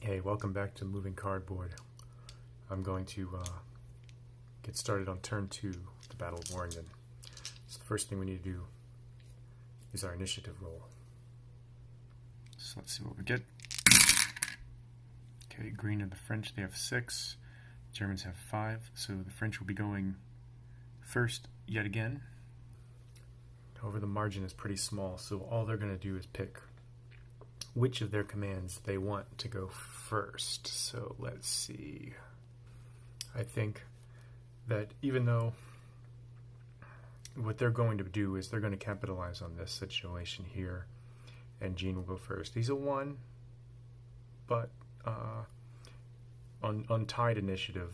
Hey, welcome back to Moving Cardboard. I'm going to get started on turn 2 of the Battle of Worringen. So the first thing we need to do is our initiative roll. So let's see what we get. Okay, Green and the French, they have 6. Germans have 5, so the French will be going first yet again. However, the margin is pretty small, so all they're going to do is pick which of their commands they want to go first. So let's see. I think that even though what they're going to do is they're going to capitalize on this situation here, and Gene will go first. He's a 1, but on tied initiative,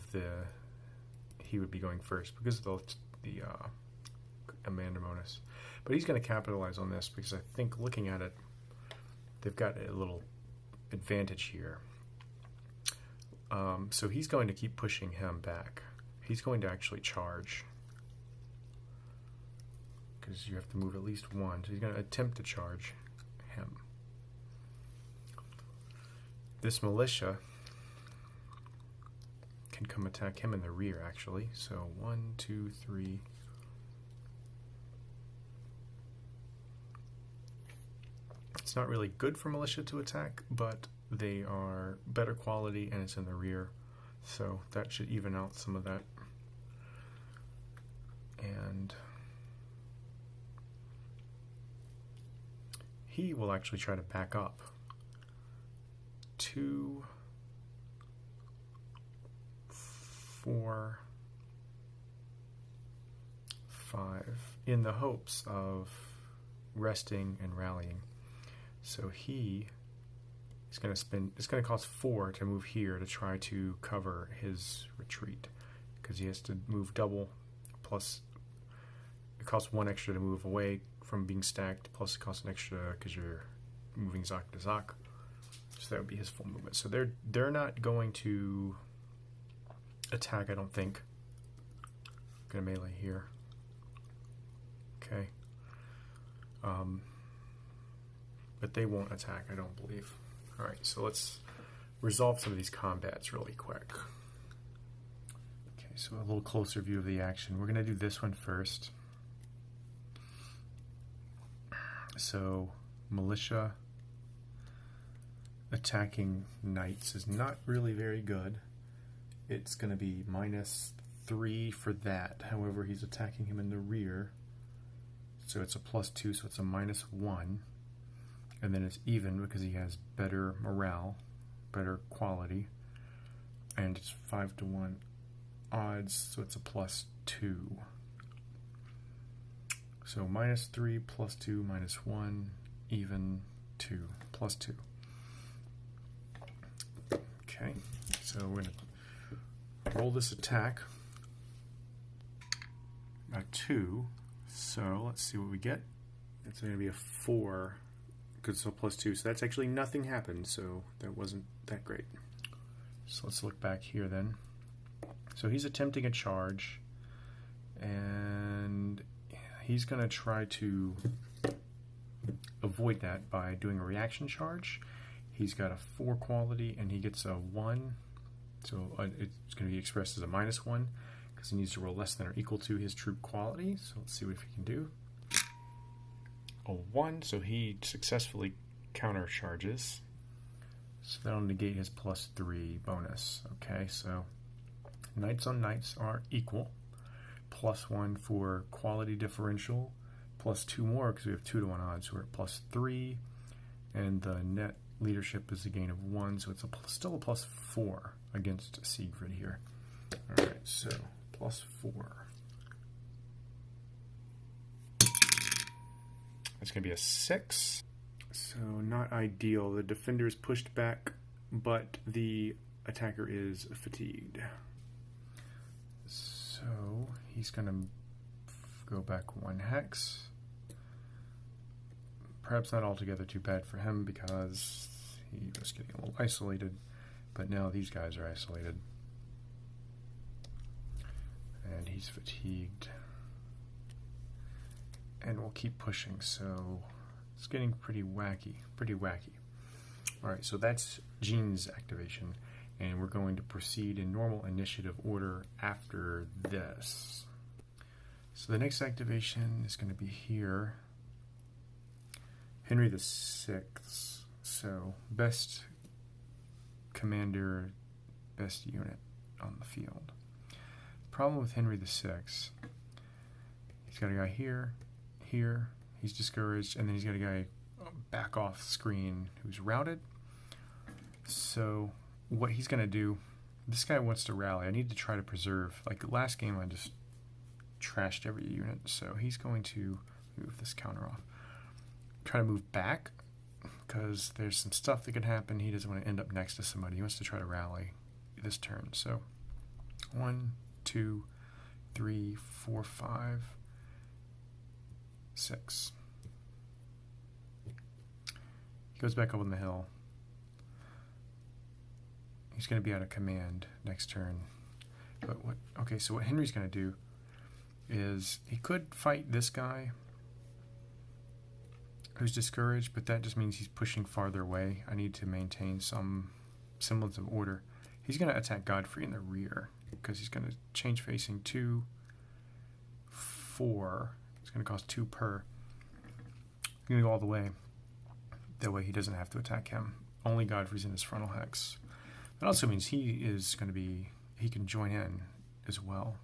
he would be going first because of the Amanda bonus. But he's going to capitalize on this because I think looking at it, they've got a little advantage here. So he's going to keep pushing him back. He's going to actually charge, because you have to move at least 1. So he's going to attempt to charge him. This militia can come attack him in the rear, actually. So 1, 2, 3... It's not really good for militia to attack, but they are better quality and it's in the rear, so that should even out some of that. And he will actually try to back up 2, 4, 5 in the hopes of resting and rallying. So he is going to spend, it's going to cost 4 to move here to try to cover his retreat, because he has to move double, plus it costs 1 extra to move away from being stacked, plus it costs an extra because you're moving Zak to Zak. So that would be his full movement. So they're not going to attack, I don't think. Going to melee here. Okay. But they won't attack, I don't believe. Alright, so let's resolve some of these combats really quick. Okay, so a little closer view of the action. We're going to do this one first. So, militia attacking knights is not really very good. It's going to be -3 for that. However, he's attacking him in the rear. So it's a +2, so it's a -1. And then it's even because he has better morale, better quality, and it's 5-to-1 odds, so it's a +2. So -3, +2, -1, even 2, +2. Okay, so we're going to roll this attack. A 2, so let's see what we get. It's going to be a 4. Good, so +2, so that's actually nothing happened, so that wasn't that great. So let's look back here then. So he's attempting a charge, and he's going to try to avoid that by doing a reaction charge. He's got a 4 quality, and he gets a 1, so it's going to be expressed as a -1, because he needs to roll less than or equal to his troop quality. So let's see what he can do. A 1, so he successfully counter charges. So that'll negate his +3 bonus. Okay, so knights on knights are equal. +1 for quality differential, +2 more because we have 2-to-1 odds. So we're at +3, and the net leadership is a gain of 1, so it's still a +4 against Siegfried here. Alright, so +4. It's going to be a 6. So not ideal. The defender is pushed back, but the attacker is fatigued. So he's going to go back 1 hex. Perhaps not altogether too bad for him because he was getting a little isolated, but now these guys are isolated. And he's fatigued. And we'll keep pushing, so it's getting pretty wacky. Alright, so that's Gene's activation, and we're going to proceed in normal initiative order after this. So the next activation is going to be here. Henry the Sixth. So best commander, best unit on the field. Problem with Henry the Sixth, he's got a guy here, here, he's discouraged, and then he's got a guy back off screen who's routed. So what he's going to do, this guy wants to rally. I need to try to preserve, like last game I just trashed every unit, so he's going to move this counter off. Try to move back, because there's some stuff that could happen. He doesn't want to end up next to somebody. He wants to try to rally this turn. So 1, 2, 3, 4, 5, 6. He goes back up on the hill. He's going to be out of command next turn. But what? Okay, so what Henry's going to do is he could fight this guy who's discouraged, but that just means he's pushing farther away. I need to maintain some semblance of order. He's going to attack Godfrey in the rear because he's going to change facing 2, 4. It's going to cost 2 per. He's going to go all the way. That way he doesn't have to attack him. Only Godfrey's in his frontal hex. That also means he is going to be, he can join in as well.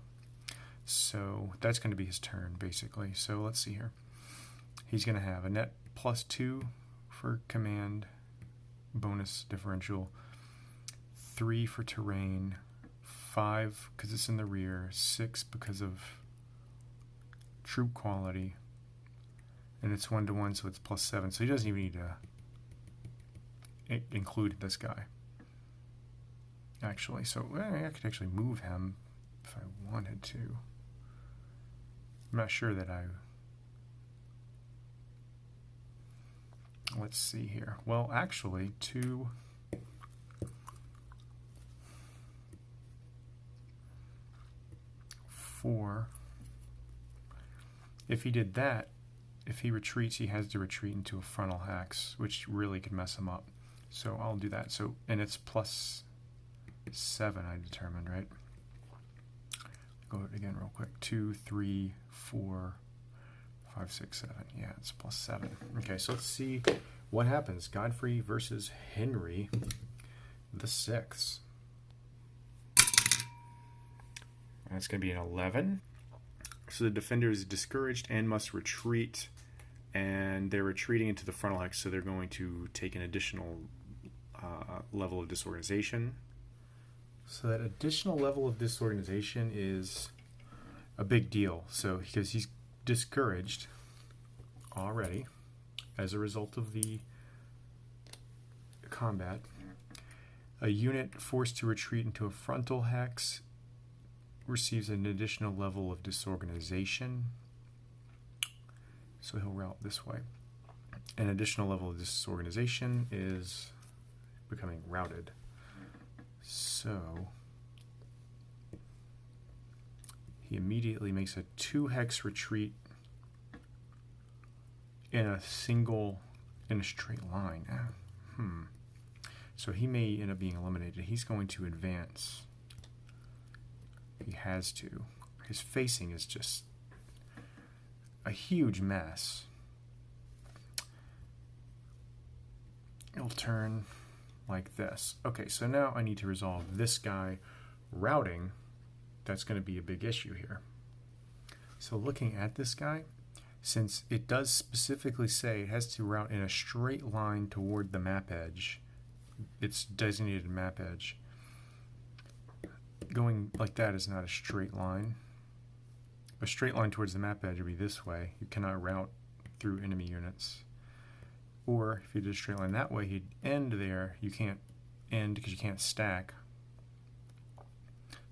So that's going to be his turn, basically. So let's see here. He's going to have a net +2 for command, bonus differential, 3 for terrain, 5 because it's in the rear, 6 because of troop quality, and it's 1-to-1, so it's +7. So he doesn't even need to include this guy, actually. So I could actually move him if I wanted to. I'm not sure that I... Let's see here. Well, actually, 2... 4. If he did that, if he retreats, he has to retreat into a frontal hex, which really could mess him up. So I'll do that. So, and it's +7, I determined, right? Go again real quick. 2, 3, 4, 5, 6, 7. Yeah, it's +7. Okay, so let's see what happens. Godfrey versus Henry the Sixth. That's going to be an 11. So the defender is discouraged and must retreat, and they're retreating into the frontal hex, so they're going to take an additional level of disorganization. So that additional level of disorganization is a big deal. So because he's discouraged already as a result of the combat, a unit forced to retreat into a frontal hex receives an additional level of disorganization. So he'll route this way. An additional level of disorganization is becoming routed. So he immediately makes a 2-hex retreat in a straight line. So he may end up being eliminated. He's going to advance. He has to. His facing is just a huge mess. It'll turn like this. Okay, so now I need to resolve this guy routing. That's going to be a big issue here. So looking at this guy, since it does specifically say it has to route in a straight line toward the map edge, its designated map edge, going like that is not a straight line. A straight line towards the map edge would be this way. You cannot route through enemy units. Or if you did a straight line that way, he'd end there. You can't end because you can't stack.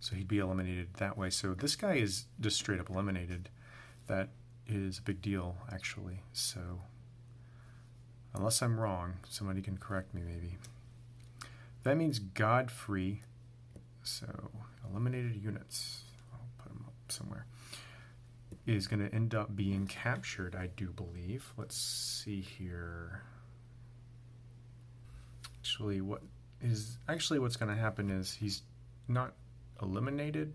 So he'd be eliminated that way. So this guy is just straight up eliminated. That is a big deal, actually. So unless I'm wrong, somebody can correct me maybe. That means Godfrey, so eliminated units, I'll put them up somewhere, is going to end up being captured, I do believe. Let's see here. what's going to happen is he's not eliminated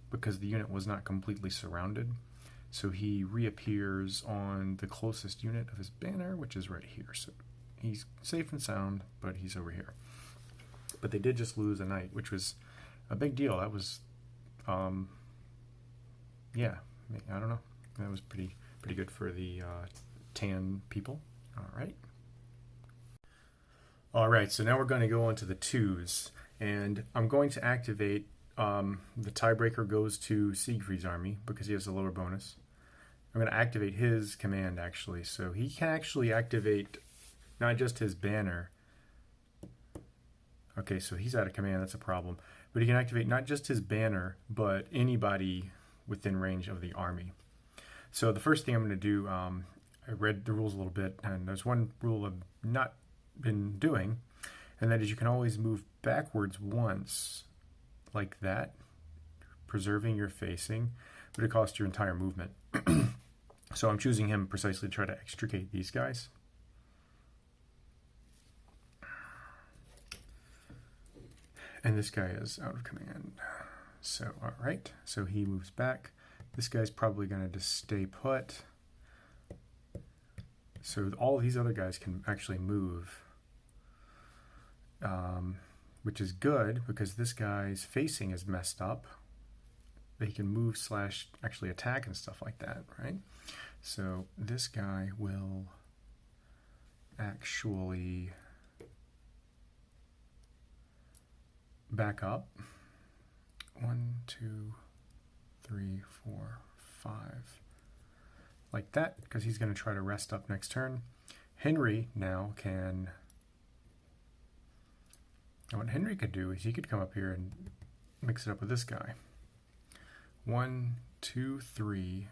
because the unit was not completely surrounded. So he reappears on the closest unit of his banner, which is right here. So he's safe and sound, but he's over here. But they did just lose a knight, which was a big deal. That was, yeah, I don't know. That was pretty good for the tan people. All right, so now we're going to go on to the twos. And I'm going to activate, the tiebreaker goes to Siegfried's army because he has a lower bonus. I'm going to activate his command, actually. So he can actually activate not just his banner. Okay, so he's out of command. That's a problem. But he can activate not just his banner, but anybody within range of the army. So the first thing I'm going to do, I read the rules a little bit, and there's one rule I've not been doing, and that is you can always move backwards once, like that, preserving your facing, but it costs your entire movement. So I'm choosing him precisely to try to extricate these guys. And this guy is out of command. So, all right. So he moves back. This guy's probably going to just stay put. So all these other guys can actually move, which is good because this guy's facing is messed up. They can move / actually attack and stuff like that, right? So this guy will actually back up. 1, 2, 3, 4, 5. Like that, because he's going to try to rest up next turn. Henry now can... And what Henry could do is he could come up here and mix it up with this guy. 1, 2, 3,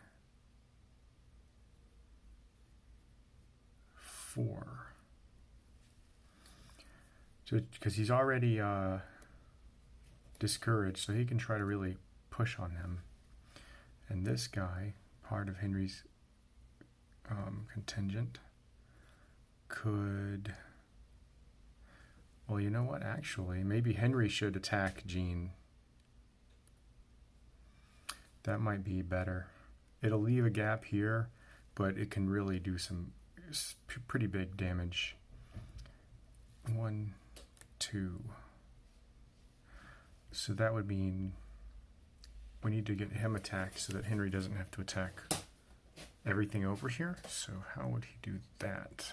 4. So, because he's already discouraged, so he can try to really push on him. And this guy, part of Henry's contingent, could... Well, you know what? Actually, maybe Henry should attack Jean. That might be better. It'll leave a gap here, but it can really do some pretty big damage. 1, 2. So that would mean we need to get him attacked so that Henry doesn't have to attack everything over here. So how would he do that?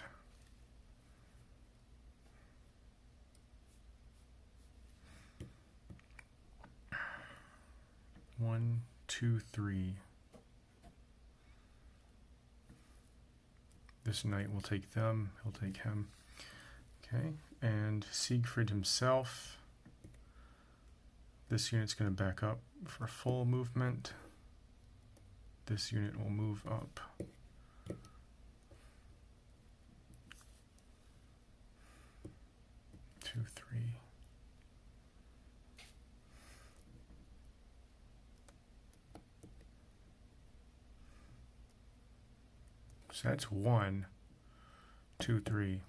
One, 2, 3. This knight will take them. He'll take him. Okay, and Siegfried himself. This unit's going to back up for full movement. This unit will move up. Two, 3. So that's 1, 2, 3.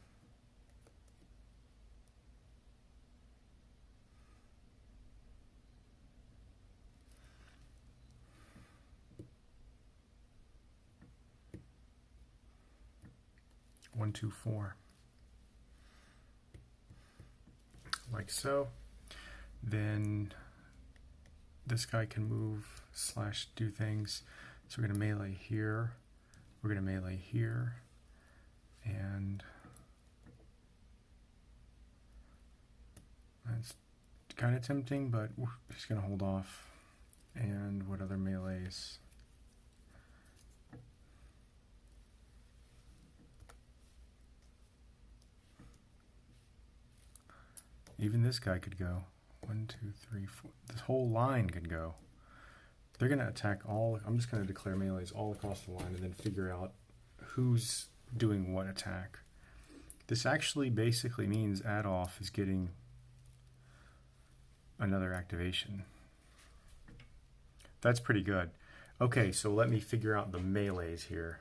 One, 2, 4. Like so. Then this guy can move / do things. So we're going to melee here. We're going to melee here. And that's kind of tempting, but we're just going to hold off. And what other melees? Even this guy could go. 1, 2, 3, 4. This whole line could go. They're going to attack all... I'm just going to declare melees all across the line and then figure out who's doing what attack. This actually basically means Adolf is getting another activation. That's pretty good. Okay, so let me figure out the melees here.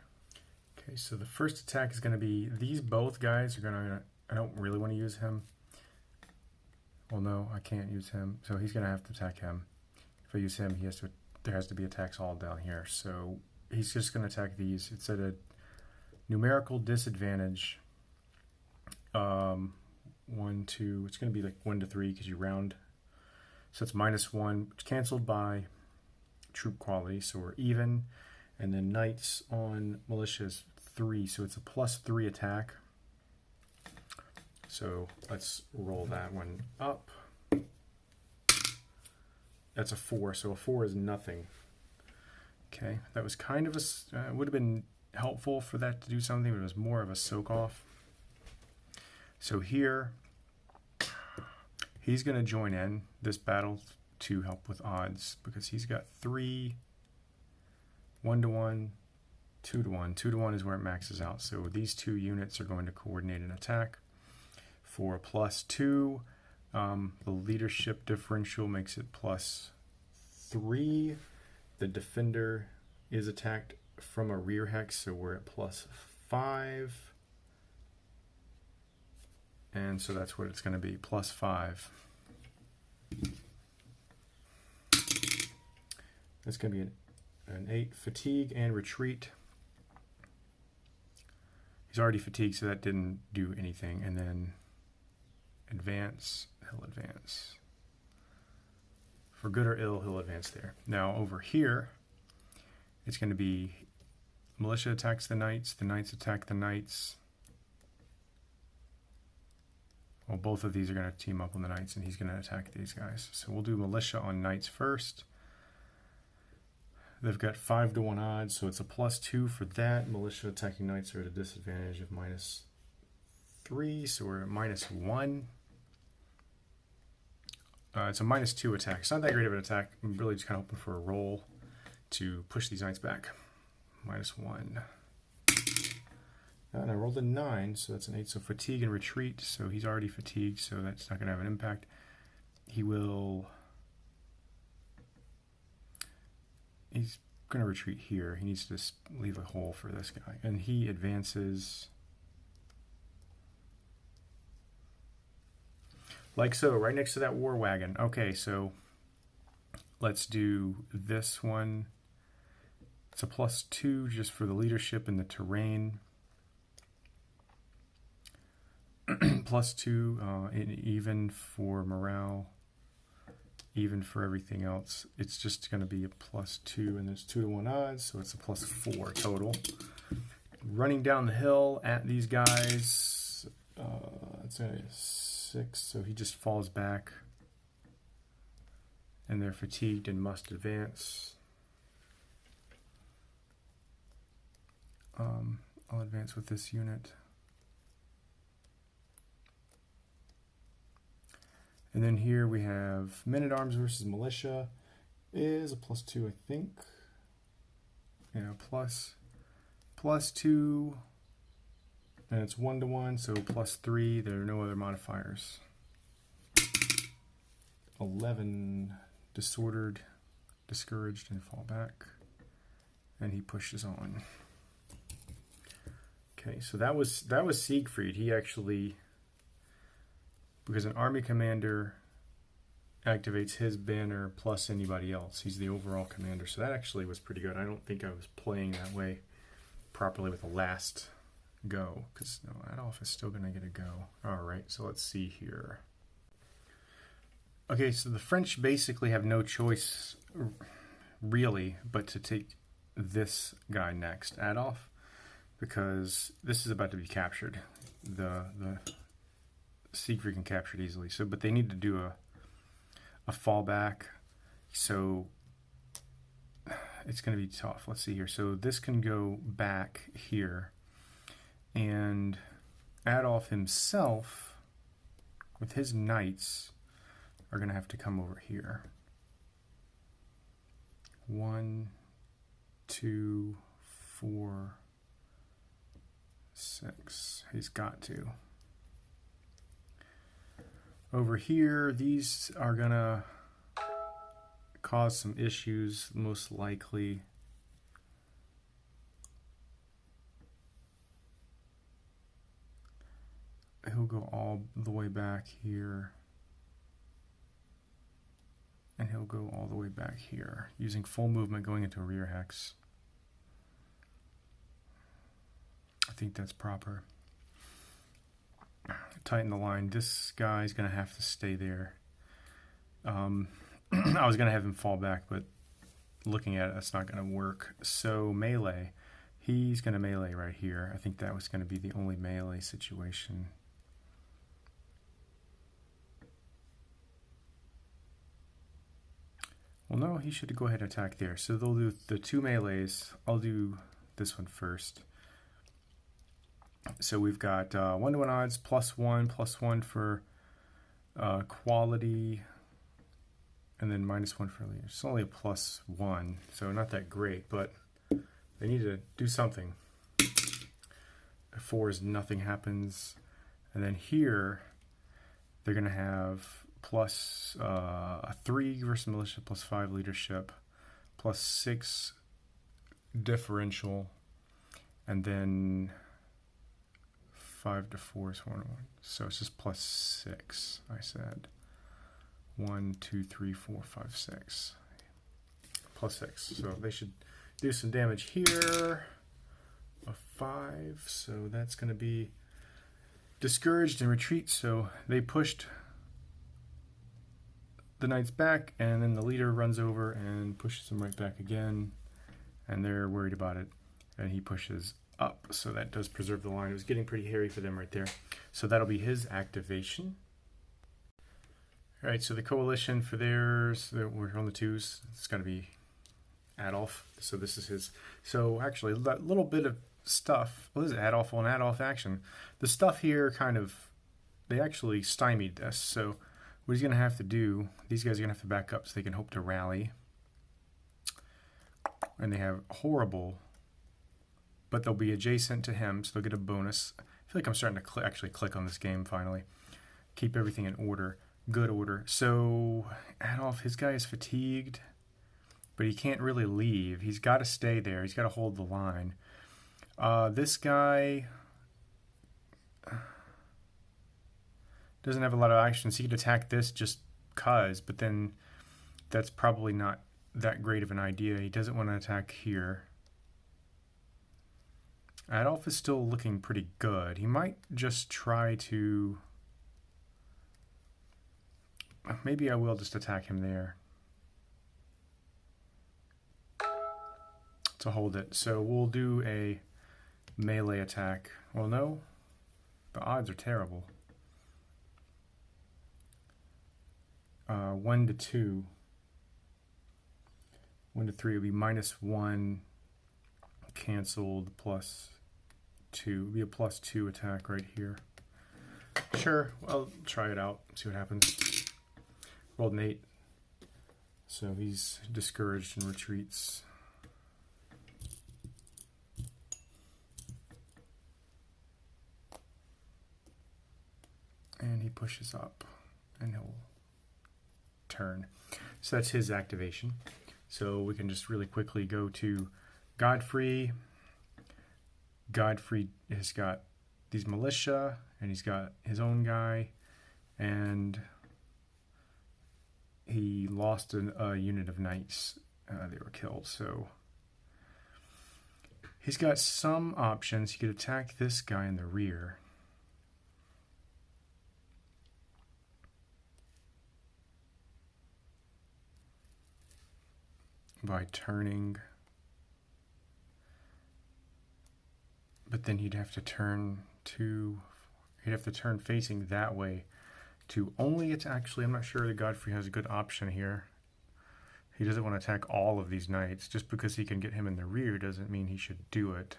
Okay, so the first attack is going to be... These both guys are going to... I don't really want to use him. Well, no, I can't use him. So he's going to have to attack him. If I use him, there has to be attacks all down here. So he's just going to attack these. It's at a numerical disadvantage. 1, 2. It's going to be like 1 to 3 because you round. So it's -1. It's canceled by troop quality. So we're even. And then knights on militia is 3. So it's a +3 attack. So let's roll that one up. That's a 4, so a 4 is nothing. Okay, that was kind of a, would have been helpful for that to do something, but it was more of a soak off. So here, he's going to join in this battle to help with odds because he's got 3, 1-to-1, 2-to-1. 2-to-1 is where it maxes out. So these 2 units are going to coordinate an attack. For +2, the leadership differential makes it +3. The defender is attacked from a rear hex, so we're at +5. And so that's what it's going to be, +5. That's going to be an 8 fatigue and retreat. He's already fatigued, so that didn't do anything. And then advance, he'll advance. For good or ill, he'll advance there. Now over here, it's going to be militia attacks the knights attack the knights. Well, both of these are going to team up on the knights, and he's going to attack these guys. So we'll do militia on knights first. They've got 5-to-1 odds, so it's a +2 for that. Militia attacking knights are at a disadvantage of -3, so we're at -1. It's a -2 attack. It's not that great of an attack. I'm really just kind of hoping for a roll to push these knights back. -1. And I rolled a 9, so that's an 8. So fatigue and retreat. So he's already fatigued, so that's not going to have an impact. He will... He's going to retreat here. He needs to just leave a hole for this guy. And he advances... like so, right next to that war wagon. Okay, so let's do this one. It's a +2 just for the leadership and the terrain. +2, and even for morale, even for everything else. It's just going to be a +2, and there's 2-to-1 odds, so it's a +4 total. Running down the hill at these guys, it's a 6, so he just falls back, and they're fatigued and must advance. I'll advance with this unit. And then here we have men-at-arms versus militia is a +2, I think. Yeah, +2, and it's 1-to-1, so +3. There are no other modifiers. 11, disordered, discouraged, and fall back. And he pushes on. Okay, so that was Siegfried. He actually, because an army commander activates his banner plus anybody else. He's the overall commander, so that actually was pretty good. I don't think I was playing that way properly with the last go, because no, Adolf is still going to get a go. All right, so let's see here. Okay, so the French basically have no choice, really, but to take this guy next, Adolf, because this is about to be captured. The Siegfried can capture it easily. So, but they need to do a fallback. So it's going to be tough. Let's see here. So this can go back here, and Adolf himself, with his knights, are going to have to come over here. 1, 2, 4, 6. He's got to. Over here, these are going to cause some issues, most likely. He'll go all the way back here. and he'll go all the way back here, using full movement going into a rear hex. I think that's proper. Tighten the line. This guy's going to have to stay there. I was going to have him fall back, but looking at it, that's not going to work. So melee. He's going to melee right here. I think that was going to be the only melee situation. Well, no, he should go ahead and attack there. So they'll do the two melees. I'll do this one first. So we've got 1-to-1 odds, +1 for quality, and then -1 for leader. It's only a +1, so not that great, but they need to do something. 4 is nothing happens. And then here, they're going to have plus 3 versus militia, +5 leadership, +6 differential, and then 5 to 4 is 1-1. So it's just +6, I said. 1, 2, 3, 4, 5, 6. +6. So they should do some damage here. A 5. So that's going to be discouraged and retreat. So they pushed the knights back, and then the leader runs over and pushes them right back again. And they're worried about it. And he pushes up, so that does preserve the line. It was getting pretty hairy for them right there. So that'll be his activation. All right, so the coalition for theirs, we're on the 2s. It's got to be Adolf. So this is his. So actually, that little bit of stuff. Well, this is Adolf on Adolf action. The stuff here kind of, they actually stymied this. So what he's going to have to do, these guys are going to have to back up so they can hope to rally. And they have horrible, but they'll be adjacent to him, so they'll get a bonus. I feel like I'm starting to actually click on this game finally. Keep everything in order. Good order. So Adolf, his guy is fatigued, but he can't really leave. He's got to stay there. He's got to hold the line. This guy doesn't have a lot of actions. He could attack this just cuz, but then that's probably not that great of an idea. He doesn't want to attack here. Adolf is still looking pretty good. He might just try to... Maybe I will just attack him there to hold it. So we'll do a melee attack. Well, no. The odds are terrible. 1 to 2. 1 to 3 would be -1 canceled +2. It would be a +2 attack right here. Sure, I'll try it out, see what happens. Rolled an 8. So he's discouraged and retreats. And he pushes up and he'll turn. So that's his activation. So we can just really quickly go to Godfrey. Godfrey has got these militia, and he's got his own guy, and he lost a unit of knights. They were killed, so he's got some options. He could attack this guy in the rear. By turning, but then he'd have to turn facing that way to only attack. Actually, I'm not sure that Godfrey has a good option here. He doesn't want to attack all of these knights. Just because he can get him in the rear doesn't mean he should do it.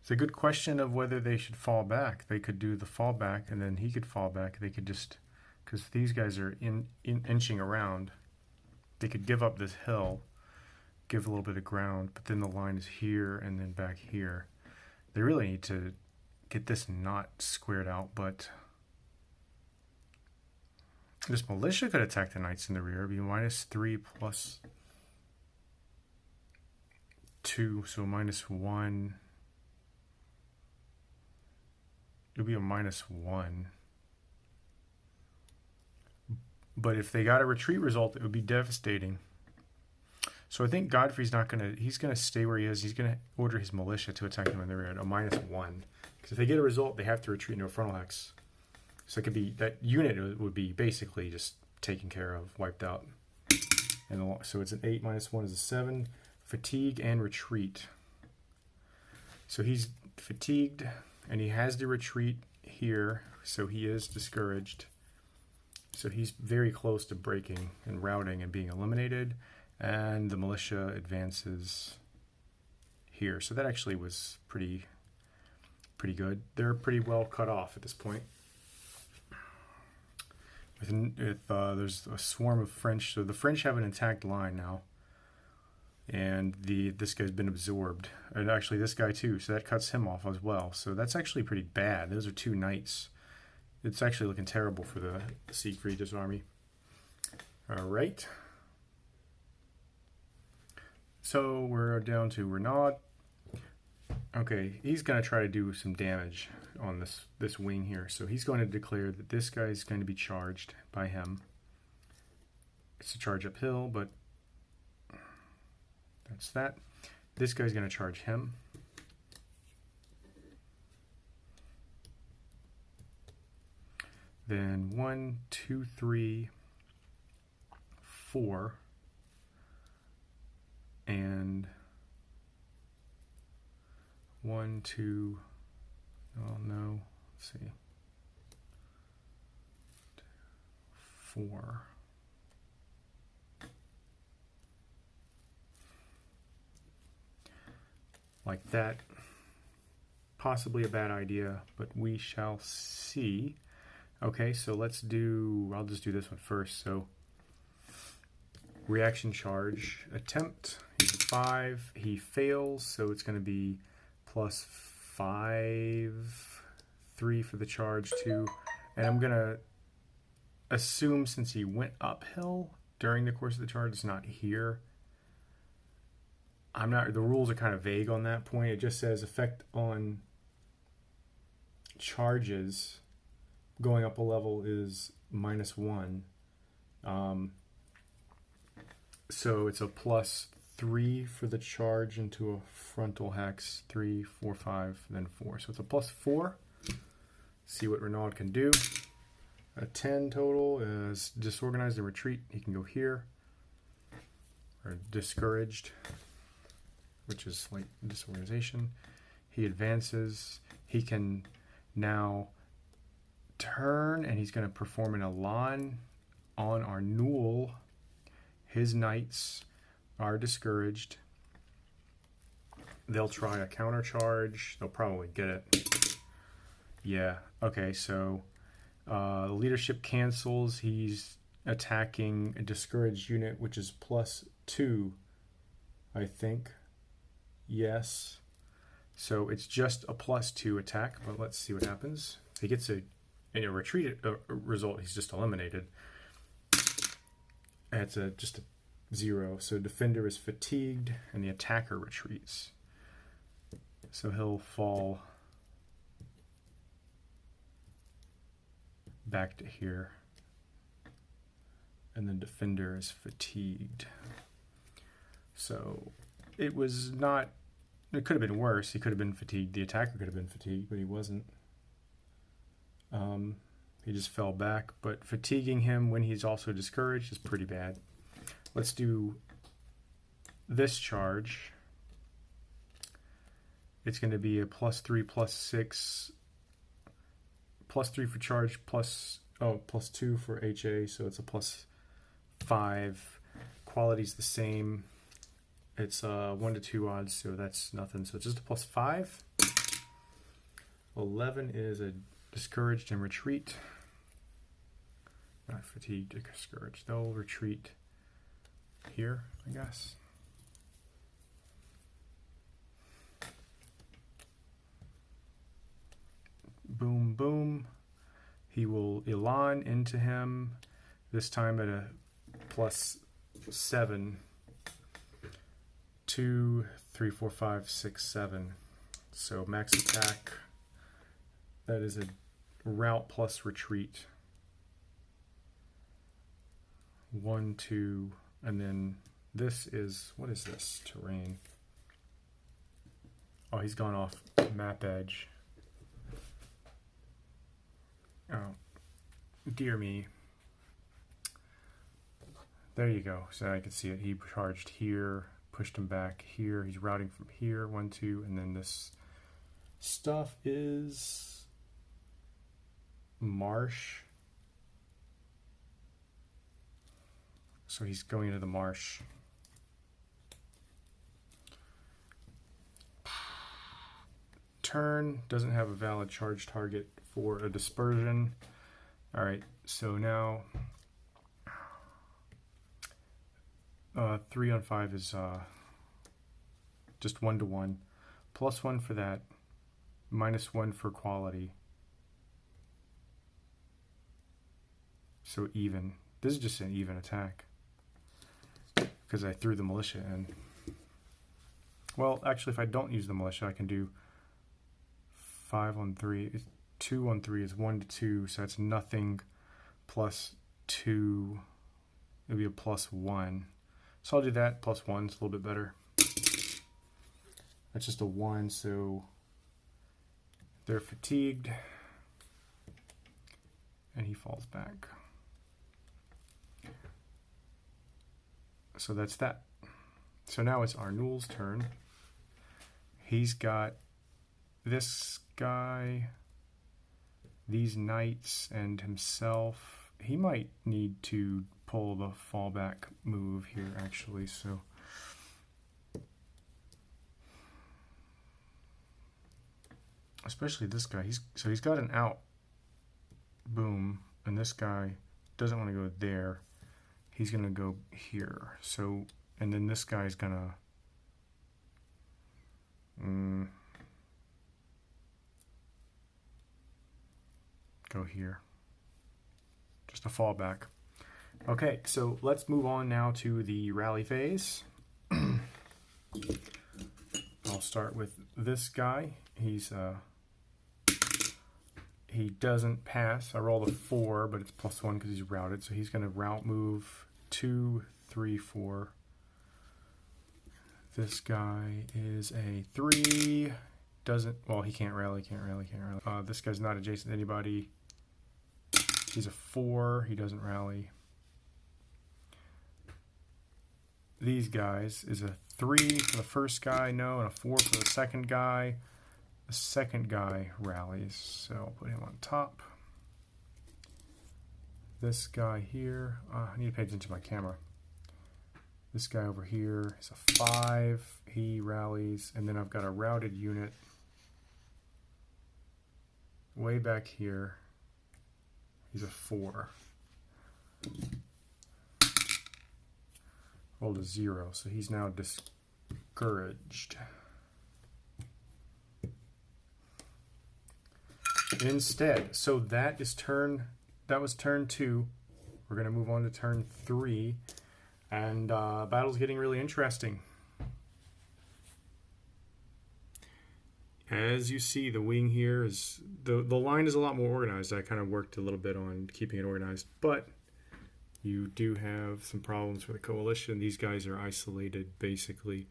It's a good question of whether they should fall back. They could do the fall back, and then he could fall back. They could just... because these guys are inching around. They could give up this hill, give a little bit of ground, but then the line is here and then back here. They really need to get this knot squared out, but this militia could attack the knights in the rear. It'd be -3 +2, so -1. It'll be a -1. But if they got a retreat result, it would be devastating. So I think Godfrey's not going to, he's going to stay where he is. He's going to order his militia to attack them when they're at a -1. Because if they get a result, they have to retreat into a frontal hex. So it could be, that unit would be basically just taken care of, wiped out. And so it's an 8 -1 is a 7. Fatigue and retreat. So he's fatigued and he has to retreat here. So he is discouraged. So he's very close to breaking and routing and being eliminated. And the militia advances here. So that actually was pretty good. They're pretty well cut off at this point. There's a swarm of French. So the French have an intact line now. And this guy's been absorbed. And actually this guy too. So that cuts him off as well. So that's actually pretty bad. Those are 2 knights. It's actually looking terrible for the Siegfried's army. All right. So we're down to Renaud. Okay, he's going to try to do some damage on this wing here. So he's going to declare that this guy is going to be charged by him. It's a charge uphill, but that's that. This guy's going to charge him. Then 1, 2, 3, 4. And 1, 2, oh no, let's see, 4. Like that. Possibly a bad idea, but we shall see. Okay, so I'll just do this one first. So reaction charge attempt. He's a 5. He fails, so it's going to be +5, 3 for the charge, 2. And I'm going to assume since he went uphill during the course of the charge, it's not here. The rules are kind of vague on that point. It just says effect on charges going up a level is -1. So it's a +3 for the charge into a frontal hex. 3, 4, 5, then 4. So it's a +4. See what Renaud can do. A 10 total is disorganized and retreat. He can go here. Or discouraged, which is like disorganization. He advances. He can now turn, and he's going to perform an elan on our Newell. His knights are discouraged. They'll try a counter charge. They'll probably get it. Yeah. Okay, so leadership cancels. He's attacking a discouraged unit, which is +2, I think. Yes. So it's just a +2 attack, but let's see what happens. He gets a retreat result. He's just eliminated. It's just a 0. So defender is fatigued, and the attacker retreats. So he'll fall back to here. And the defender is fatigued. So it was not... It could have been worse. He could have been fatigued. The attacker could have been fatigued, but he wasn't. He just fell back. But fatiguing him when he's also discouraged is pretty bad. Let's do this charge. It's going to be a +3, +6, +3 for charge, +2 for HA, so it's a +5. Quality's the same. It's 1 to 2 odds, so that's nothing. So it's just a +5. 11 is a discouraged and retreat. Not fatigued, discouraged. They'll retreat here, I guess. Boom, boom. He will elan into him, this time at a +7. 2, 3, 4, 5, 6, 7. So max attack. That is a rout plus retreat. 1, 2, and then this is, what is this? Terrain. Oh, he's gone off map edge. Oh, dear me. There you go. So I can see it. He charged here, pushed him back here. He's routing from here, 1, 2, and then this stuff is marsh. So he's going into the marsh. Turn doesn't have a valid charge target for a dispersion. All right, so now 3 on 5 is just 1-to-1. +1 for that, -1 for quality. So even. This is just an even attack because I threw the militia in. Well, actually, if I don't use the militia, I can do 5 on 3. 2 on 3 is 1-to-2, so that's nothing +2. It'll be a +1. So I'll do that. +1 is a little bit better. That's just a 1, so they're fatigued. And he falls back. So that's that. So now it's Arnoul's turn. He's got this guy, these knights, and himself. He might need to pull the fallback move here, actually. So especially this guy. He's got an out. Boom. And this guy doesn't want to go there. He's going to go here. So, and then this guy's going to go here. Just a fallback. Okay, so let's move on now to the rally phase. I'll start with this guy. He doesn't pass. I rolled a 4, but it's +1 because he's routed. So he's going to route move 2, 3, 4. This guy is a 3. Doesn't, well, he can't rally, can't rally. This guy's not adjacent to anybody. He's a 4. He doesn't rally. These guys is a 3 for the first guy, no, and a 4 for the second guy. The second guy rallies, so I'll put him on top. This guy here, I need to pay attention to my camera. This guy over here is a 5, he rallies, and then I've got a routed unit way back here. He's a 4. Rolled a 0, so he's now discouraged. Instead, so that was turn 2. We're going to move on to turn 3, and battle's getting really interesting. As you see, the wing here is the line is a lot more organized. I kind of worked a little bit on keeping it organized, but you do have some problems for the coalition. These guys are isolated, basically.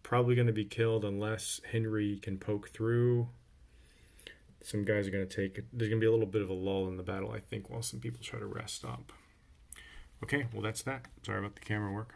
Probably going to be killed unless Henry can poke through. Some guys are going to take it. There's going to be a little bit of a lull in the battle, I think, while some people try to rest up. Okay, well, that's that. Sorry about the camera work.